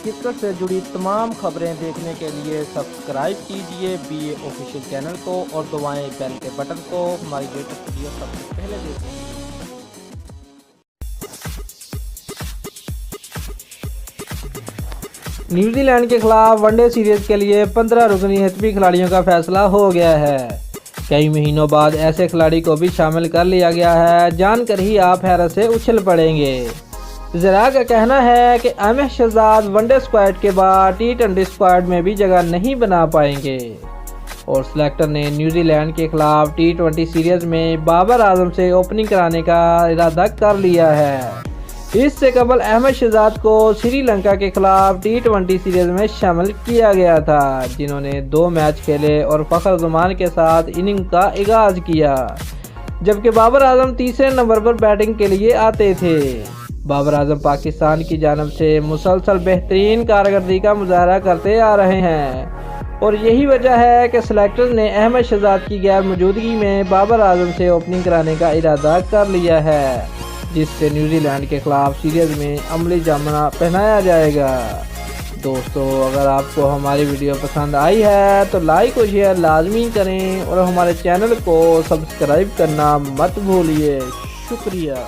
Cricket سے جڑی تمام خبریں دیکھنے کے لیے سبسکرائب کیجئے BA آفیشیل چینل کو اور دبائیں بیل کے بٹن کو ہماری لیٹسٹ ویڈیو سب سے پہلے دیکھیں۔ نیوزی لینڈ کے خلاف ون ڈے سیریز کے لیے 15 رکنی حتمی کھلاڑیوں کا فیصلہ ہو گیا ہے۔ کئی مہینوں بعد ایسے کھلاڑی کو بھی شامل کر لیا گیا ہے، جان کر ہی آپ حیرت سے اچھل پڑیں گے۔ ذرا کا کہنا ہے کہ Ahmed Shahzad one day squad کے بعد T20 اسکواڈ میں بھی جگہ نہیں بنا پائیں گے، اور سلیکٹر نے نیوزی لینڈ کے خلاف T20 سیریز میں بابر اعظم سے اوپننگ کرانے کا ارادہ کر لیا ہے۔ اس سے قبل احمد شہزاد کو سری لنکا کے خلاف T20 سیریز میں شامل کیا گیا تھا، جنہوں نے 2 میچ کھیلے اور فخر زمان کے ساتھ اننگ کا آغاز کیا، جبکہ بابر اعظم تیسرے نمبر پر بیٹنگ کے لیے آتے تھے۔ بابر اعظم پاکستان کی جانب سے مسلسل بہترین کارکردگی کا مظاہرہ کرتے آ رہے ہیں، اور یہی وجہ ہے کہ سلیکٹر نے احمد شہزاد کی غیر موجودگی میں بابر اعظم سے اوپننگ کرانے کا ارادہ کر لیا ہے، جس سے نیوزی لینڈ کے خلاف سیریز میں عملی جامہ پہنایا جائے گا۔ دوستو، اگر آپ کو ہماری ویڈیو پسند آئی ہے تو لائک اور شیئر لازمی کریں، اور ہمارے چینل کو سبسکرائب کرنا مت بھولیے۔ شکریہ۔